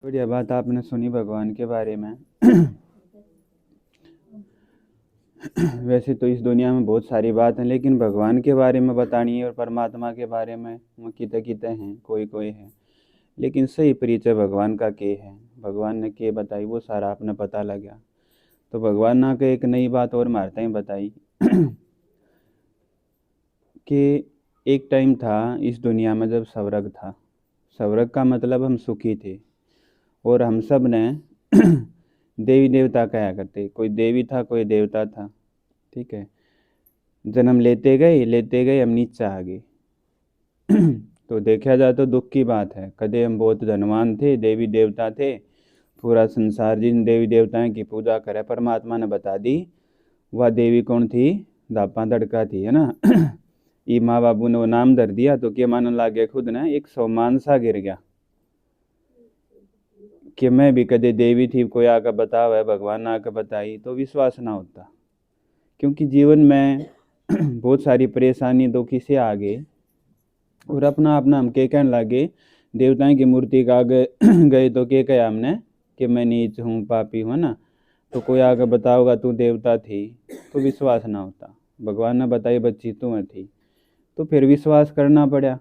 बढ़िया बात आपने सुनी भगवान के बारे में। वैसे तो इस दुनिया में बहुत सारी बात है, लेकिन भगवान के बारे में बतानी है और परमात्मा के बारे में वो किते किते हैं, कोई कोई है। लेकिन सही परिचय भगवान का के है, भगवान ने के बताई वो सारा आपने पता लग गया। तो भगवान ने के एक नई बात और मारता ही बताई कि एक टाइम था इस दुनिया में जब स्वर्ग था। स्वर्ग का मतलब हम सुखी थे, और हम सब ने देवी देवता कहा करते, कोई देवी था कोई देवता था। ठीक है, जन्म लेते गए हम नीचे आ गए। तो देखा जाए तो दुख की बात है, कदे हम बहुत धनवान थे, देवी देवता थे, पूरा संसार जिन देवी देवताओं की पूजा करे, परमात्मा ने बता दी वह देवी कौन थी, दापा दड़का थी, है ना। ई माँ बाबू ने वो नाम धर दिया तो क्या मानने लगे खुद ने, एक सोमान सा गिर गया कि मैं भी कदे देवी थी, कोई आकर बतावा है, भगवान ने आकर बताई तो विश्वास ना होता। क्योंकि जीवन में बहुत सारी परेशानी दुखी से आ गए, और अपना अपना हम के कहने लगे, देवताओं की मूर्ति का आगे गए तो क्या कहा हमने कि मैं नीच हूँ, पापी हूँ ना। तो कोई आगे बताओगा तू देवता थी, तो विश्वास ना होता। भगवान ने बताई बच्ची तू थी, तो फिर विश्वास करना पड़ा।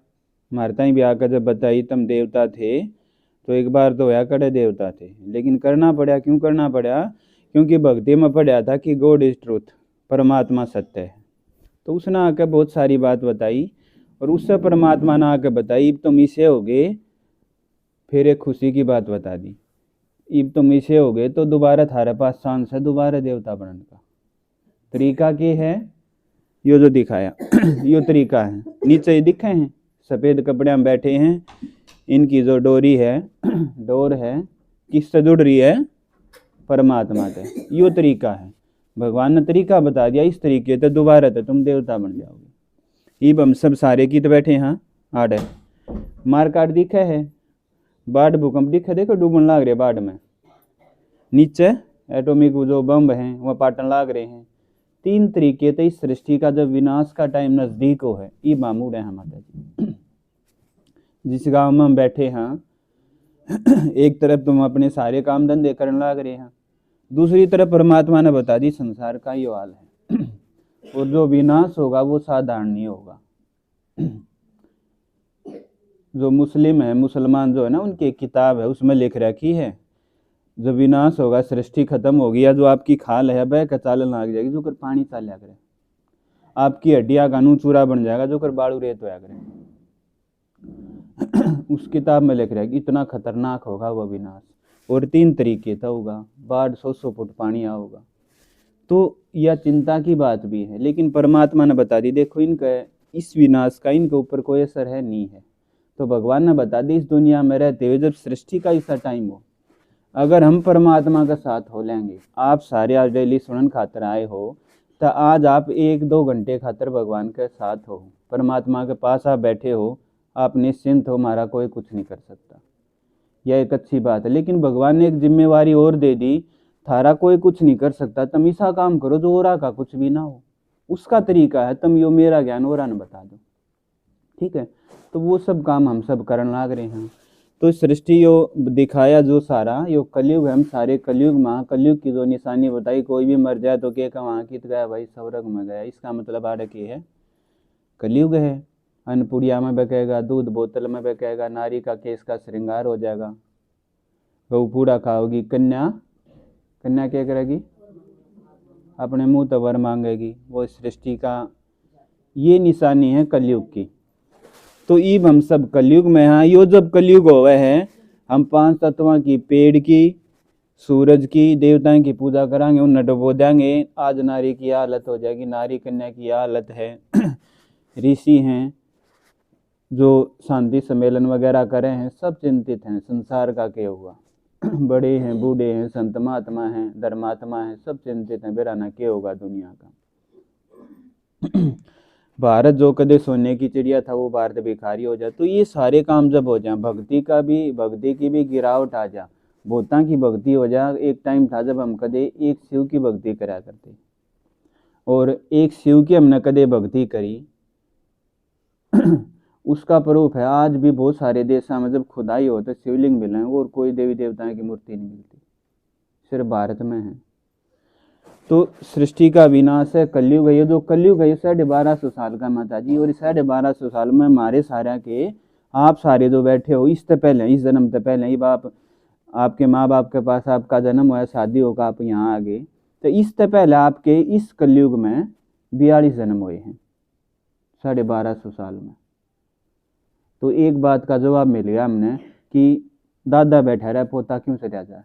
मारता ही भी आकर जब बताई तुम देवता थे, तो एक बार तो होया कड़े देवता थे, लेकिन करना पड़ा। क्यों करना पड़ा? क्योंकि भक्ति में पढ़ा था कि गॉड इज ट्रूथ, परमात्मा सत्य है। तो उसने आकर बहुत सारी बात बताई, और उससे परमात्मा ने आकर बताई इब तुम इसे हो गए। फिर एक खुशी की बात बता दी, इब तुम इसे हो गए तो दोबारा थारे पास चांस है दोबारा देवता बनने का। तरीका क्या है? यो जो दिखाया यो तरीका है। नीचे ये दिखे हैं सफ़ेद कपड़े में बैठे हैं, इनकी जो डोरी है डोर है किससे जुड़ रही है? परमात्मा से। यो तरीका है, भगवान ने तरीका बता दिया, इस तरीके से दोबारा तो तुम देवता बन जाओगे। इब हम सब सारे की तो बैठे हैं आड़े, मार काट दिखे है, बाढ़ भूकंप दिखे, देखो डूबन लाग रहे बाढ़ में, नीचे एटॉमिक जो बम हैं वह पाटन लाग रहे हैं। तीन तरीके थे इस सृष्टि का जब विनाश का टाइम नजदीक हो है, ये मामूड है माता जी। जिस गांव में हम बैठे हैं, एक तरफ तुम अपने सारे काम धंधे करने लग रहे हैं, दूसरी तरफ परमात्मा ने बता दी संसार का ये हाल है, और जो विनाश होगा वो साधारण नहीं होगा। जो मुस्लिम है, मुसलमान जो है ना, उनकी एक किताब है उसमें लिख रखी है, जब विनाश होगा, सृष्टि खत्म होगी, या जो आपकी खाल है वह कचालन लग जाएगी, जो कर पानी चाल्या करे, आपकी हड्डियां का चूरा बन जाएगा, जो कर बाड़ू रेत होया करे। उस किताब में लिख रहा है कि इतना खतरनाक होगा वह विनाश, और तीन तरीके था होगा, बाढ़ 100 फुट पानी आओगा। तो यह चिंता की बात भी है, लेकिन परमात्मा ने बता दी देखो इनका इस विनाश का इनके ऊपर कोई असर है नहीं है। तो भगवान ने बता दी इस दुनिया में रहते हुए जब सृष्टि का ऐसा टाइम हो, अगर हम परमात्मा का साथ हो लेंगे, आप सारे आज डेली सुनन खातर आए हो, तो आज आप 1-2 घंटे खातर भगवान के साथ हो, परमात्मा के पास आप बैठे हो, आप निश्चिंत हो, हमारा कोई कुछ नहीं कर सकता। यह एक अच्छी बात है। लेकिन भगवान ने एक जिम्मेवारी और दे दी, थारा कोई कुछ नहीं कर सकता, तुम ऐसा काम करो जो और का कुछ भी ना हो। उसका तरीका है तुम यो मेरा ज्ञान और न बता दो, ठीक है। तो वो सब काम हम सब करने लाग रहे हैं। तो सृष्टि यो दिखाया जो सारा यो कलयुग है, हम सारे कलयुग में, कलयुग की जो निशानी बताई, कोई भी मर जाए तो क्या वहाँ कित गया भाई, स्वर्ग में गया। इसका मतलब आड़े की है कलयुग है। अन्नपुड़िया में बकेगा, दूध बोतल में बकेगा, नारी का केस का श्रृंगार हो जाएगा, गऊ पूड़ा खाओगी, कन्या कन्या क्या करेगी? अपने मुंह तो वर मांगेगी। वो सृष्टि का ये निशानी है कलयुग की। तो ईब हम सब कलयुग में हैं। यो जब कलयुग होवे है, हम 5 तत्वों की, पेड़ की, सूरज की, देवताओं की पूजा करांगे, उन डुबो देंगे। आज नारी की हालत हो जाएगी, नारी कन्या की हालत है। ऋषि हैं जो शांति सम्मेलन वगैरह करे हैं, सब चिंतित हैं संसार का क्या हुआ। बड़े हैं, बूढ़े हैं, संत महात्मा हैं, धर्मात्मा हैं, सब चिंतित हैं बेराना क्या होगा दुनिया का। भारत जो कदे सोने की चिड़िया था वो भारत भिखारी हो जाए। तो ये सारे काम जब हो जाए, भक्ति की भी गिरावट आ जा, भूता की भक्ति हो जाए। एक टाइम था जब हम कदे एक शिव की भक्ति करा करते, और एक शिव की हमने कदे भक्ति करी, उसका प्रूफ है आज भी बहुत सारे देशों में जब खुदाई हो तो शिवलिंग मिले और कोई देवी देवता की मूर्ति नहीं मिलती, सिर्फ भारत में है। तो सृष्टि का विनाश है, कलयुग है। ये जो कलयुग है 1250 साल का माता जी, और 1250 साल में हमारे सारे के आप सारे जो बैठे हो इससे पहले, इस जन्म से पहले ही बाप आपके माँ बाप के पास आपका जन्म हुआ, शादी होगा, आप यहाँ आ गए, तो इससे पहले आपके इस कलयुग में 42 जन्म हुए हैं 1250 साल में। तो एक बात का जवाब मिल गया हमने कि दादा बैठा रहा पोता क्यों से राजा है,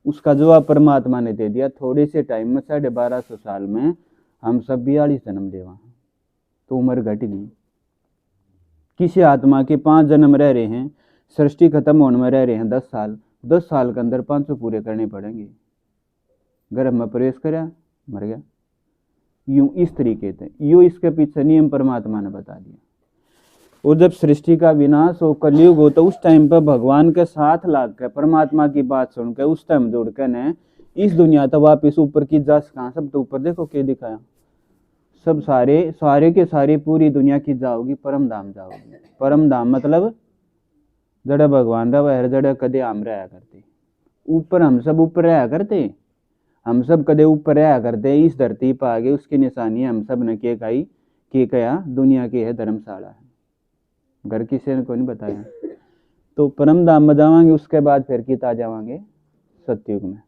उसका जवाब परमात्मा ने दे दिया। थोड़े से टाइम में 1250 साल में हम सब 42 जन्म ले वहाँ, तो उम्र घट गई। किसी आत्मा के 5 जन्म रह रहे हैं, सृष्टि खत्म होने में रह रहे हैं 10 साल, 10 साल के अंदर 500 पूरे करने पड़ेंगे। गर्भ में प्रवेश करा, मर गया। यूं इस तरीके से, यूं इसके पीछे नियम परमात्मा ने बता दिया। और जब सृष्टि का विनाश हो, कलयुग हो, तो उस टाइम पर भगवान के साथ लाग कर परमात्मा की बात सुनकर उस टाइम जोड़ कर ने इस दुनिया तक वापिस ऊपर की जा सका। सब तो ऊपर देखो क्या दिखाया, सब सारे के सारे पूरी दुनिया की जाओगी, परम धाम जाओगी। परम धाम मतलब जड़ा भगवान रहा है, जड़ा कदे हम रहा करते ऊपर, हम सब ऊपर रहा करते, हम सब कदे ऊपर रहा करते। इस धरती पर आगे उसकी निशानी हम सब ने के खाई के कया दुनिया की है धर्मशाला है, घर किसी ने को नहीं बताया। तो परम धाम में जावांगे, उसके बाद फिर किता जावांगे सतयुग में।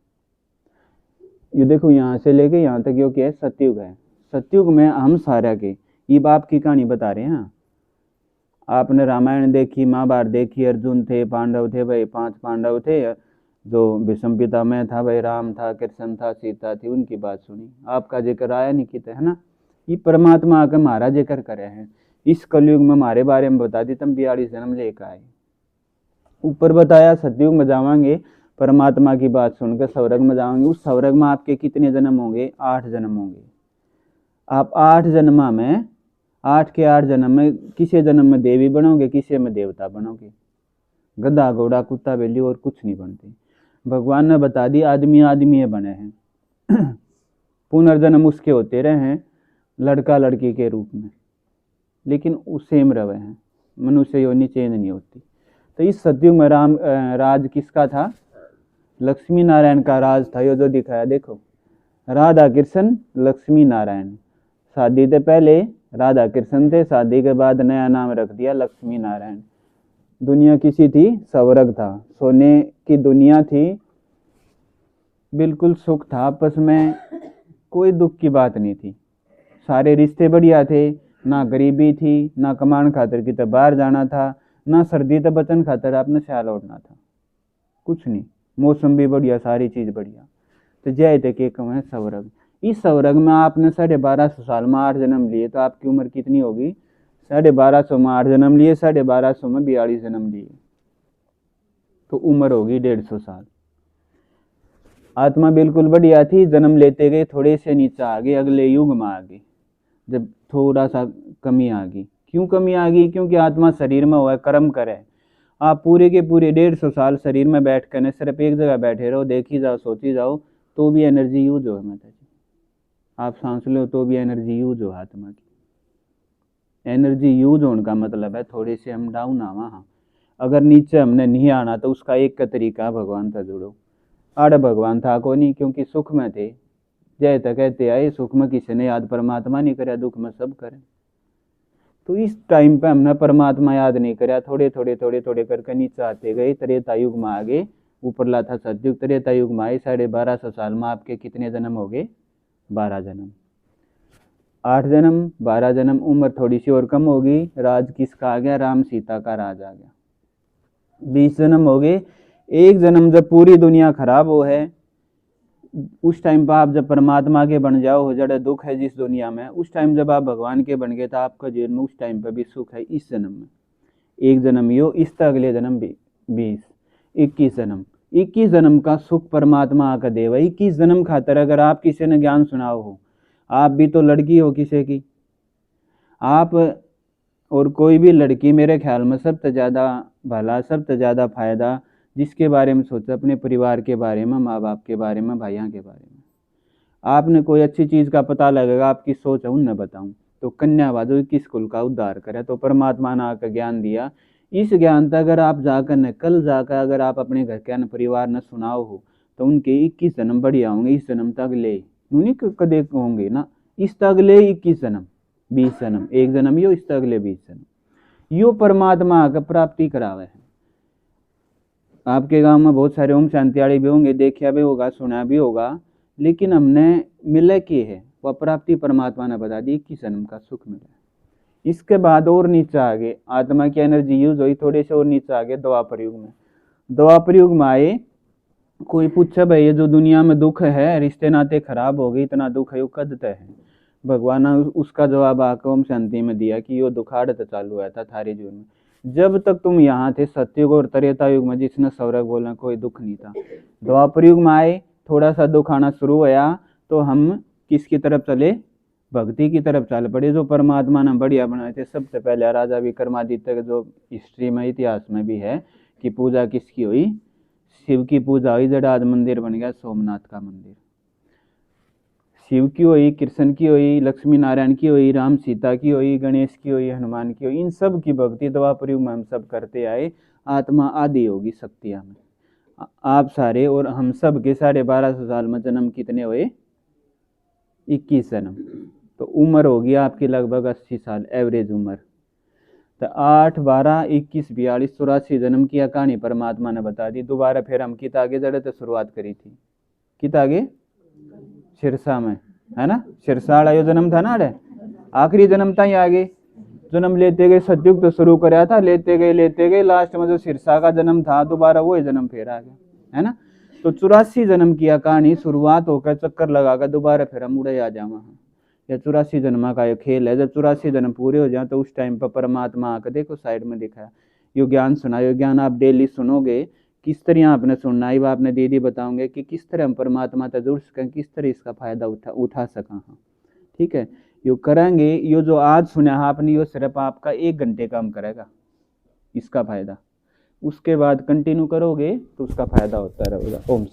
ये देखो यहाँ से लेके यहाँ तक यो क्या है, सतयुग है। सतयुग में हम सारा के ये बाप की कहानी बता रहे हैं। आपने रामायण देखी, महाभारत देखी, अर्जुन थे, पांडव थे भाई, 5 पांडव थे, जो भीष्म पितामह था भाई, राम था, कृष्ण था, सीता थी, उनकी बात सुनी। आपका जिक्र आया नहीं किते, है ना। ये परमात्मा आकर हमारा जिक्र करे हैं। इस कलयुग में हमारे बारे में बता दी, तुम 42 जन्म लेकर आए। ऊपर बताया सतयुग में जावांगे, परमात्मा की बात सुनकर स्वर्ग में जाओगे। उस स्वर्ग में आपके कितने जन्म होंगे? 8 जन्म होंगे। आप 8 जन्म में 8 के 8 जन्म में किसी जन्म में देवी बनोगे, किसी में देवता बनोगे। गधा घोड़ा कुत्ता बिल्ली और कुछ नहीं बनते। भगवान ने बता दी आदमी आदमी बने हैं पुनर्जन्म उसके होते रहे हैं लड़का लड़की के रूप में, लेकिन उस सेम रहे हैं, मनुष्य योनि चेंज नहीं होती। तो इस सतयुग में राज किसका था? लक्ष्मी नारायण का राज था। ये जो दिखाया देखो, राधा कृष्ण लक्ष्मी नारायण। शादी से पहले राधा कृष्ण थे, शादी के बाद नया नाम रख दिया लक्ष्मी नारायण। दुनिया किसी थी? स्वर्ग था, सोने की दुनिया थी, बिल्कुल सुख था आपस में, कोई दुख की बात नहीं थी। सारे रिश्ते बढ़िया थे, ना गरीबी थी, ना कमान खातर की तो बाहर जाना था, ना सर्दी तो बचन खातर आपने ख्याल उड़ना था, कुछ नहीं। मौसम भी बढ़िया, सारी चीज बढ़िया। तो जय तक एक है स्वर्ग। इस स्वर्ग में आपने 1250 साल में 8 जन्म लिए, तो आपकी उम्र कितनी होगी? 1250 में 8 जन्म लिए, 1250 में 42 जन्म लिए, तो उम्र होगी 150 साल। आत्मा बिल्कुल बढ़िया थी, जन्म लेते गए थोड़े से नीचे आ गए, अगले युग में आ गए जब थोड़ा सा कमी आ गई। क्यों कमी आ गई? क्योंकि आत्मा शरीर में हुआ कर्म करे। आप पूरे के पूरे 150 साल शरीर में बैठ कर सिर्फ एक जगह बैठे रहो, देखी जाओ, सोची जाओ, तो भी एनर्जी यूज हो। माता जी आप सांस लो तो भी एनर्जी यूज हो। आत्मा की एनर्जी यूज होने का मतलब है थोड़े से हम डाउन आवा। हाँ, अगर नीचे हमने नहीं आना तो उसका एक का तरीका भगवान से जुड़ो। आड़े भगवान था को नहीं, क्योंकि सुख में थे। जय तक कहते आए, सुख में किसी ने याद परमात्मा नहीं करे, दुख में सब करे। तो इस टाइम पे हमने परमात्मा याद नहीं कराया, थोड़े थोड़े करके नीचे आते गए। त्रेता युग में आगे ऊपर ला था सतयुग, त्रेता युग में आए। 1250 साल में आपके कितने जन्म हो गए? 12 जन्म। 8 जन्म 12 जन्म, उम्र थोड़ी सी और कम होगी। राज किसका आ गया? राम सीता का राज आ गया। 20 जन्म हो गए। एक जन्म जब पूरी दुनिया खराब हो है, उस टाइम पर आप जब परमात्मा के बन जाओ, हो जड़ा दुख है जिस दुनिया में, उस टाइम जब आप भगवान के बन गए तो आपका जीवन में उस टाइम पर भी सुख है। इस जन्म में एक जन्म यो, इस तक अगले जन्म 20 21 जन्म। 21 जन्म का सुख परमात्मा आकर देवा। 21 जन्म खातर अगर आप किसी ने ज्ञान सुनाओ हो, आप भी तो लड़की हो किसी की, आप और कोई भी लड़की मेरे ख्याल में सबसे ज़्यादा भला, सबसे ज़्यादा फायदा जिसके बारे में सोचा, अपने परिवार के बारे में, माँ बाप के बारे में, भाइयों के बारे में। आपने कोई अच्छी चीज़ का पता लगेगा, आपकी सोच है उन न बताऊँ, तो कन्या बाजो 21 कुल का उद्धार करे। तो परमात्मा ने आकर ज्ञान दिया। इस ज्ञान तक अगर आप जाकर न कल जाकर अगर आप अपने घर के अन्य परिवार न सुनाओ हो तो उनके 21 जन्म बढ़िया होंगे। इस जन्म तक ले उन्हीं कदे होंगे ना, इस तक ले 21 जन्म 20 जन्म, एक जन्म यो इस तक ले 20 जन्म यो परमात्मा का प्राप्ति करावे है। आपके गांव में बहुत सारे ओम शांति वाले भी होंगे, देखा भी होगा, सुना भी होगा, लेकिन हमने मिले की है वह प्राप्ति परमात्मा ने बता दी 21 जन्म का सुख मिला। इसके बाद और नीचे आगे आत्मा की एनर्जी यूज हुई, थोड़े से और नीचे आगे द्वापर युग में। द्वापर युग में आए, कोई पूछे भाई ये जो दुनिया में दुख है, रिश्ते नाते खराब हो गए, इतना दुख है, वो कद तक है? भगवान ने उसका जवाब आकर ओम शांति में दिया कि यो दुखाड़त चालू हुआ था थारे जीवन में। जब तक तुम यहाँ थे सतयुग और त्रेता युग में, जिसने सौरभ बोला कोई दुख नहीं था। द्वापर युग में आए, थोड़ा सा दुख आना शुरू हुआ, तो हम किसकी तरफ चले? भक्ति की तरफ चल पड़े, जो परमात्मा ने बढ़िया बनाए थे। सबसे पहले राजा विक्रमादित्य, जो हिस्ट्री में इतिहास में भी है कि पूजा किसकी हुई? शिव की पूजा हुई, जड़ा आज मंदिर बन गया सोमनाथ का मंदिर। शिव की हुई, कृष्ण की हुई, लक्ष्मी नारायण की हुई, राम सीता की हुई, गणेश की हुई, हनुमान की हुई, इन सब की भक्ति द्वापर युग में हम सब करते आए। आत्मा आदि होगी शक्तियां में। आप सारे और हम सब के 1250 साल में जन्म कितने हुए? 21 जन्म। तो उम्र होगी आपकी लगभग 80 साल एवरेज उम्र। तो 8, 12, 21, 42, 84 जन्म की कहानी परमात्मा ने बता दी। दोबारा फिर हम कित आगे जड़े तो शुरुआत करी थी, कित आगे? सिरसा में, है ना? सिरसा वाला यो जन्म था ना, अरे आखिरी जन्म था। ही आगे जन्म लेते गए, सतयुग तो शुरू कराया था, लेते गए लास्ट में जो सिरसा का जन्म था, दोबारा वही जन्म फिर आ गया, है ना? तो 84 जन्म की कहानी शुरुआत होकर चक्कर लगाकर दोबारा फिर हम उड़े आ जावा। या 84 जन्म का ये खेल है। जब 84 जन्म पूरे हो जाए तो उस टाइम पर परमात्मा आकर देखो साइड में दिखाया, यो ज्ञान सुना। यो ज्ञान आप डेली सुनोगे, किस तरह आपने सुनना है, आपने दीदी बताओगे कि किस तरह हम परमात्मा तक जुड़ सकें, किस तरह इसका फायदा उठा सका। हाँ ठीक है, यो करेंगे। यो जो आज सुना आपने, यो सिर्फ आपका 1 घंटे काम करेगा इसका फायदा। उसके बाद कंटिन्यू करोगे तो उसका फायदा होता रहेगा। ओम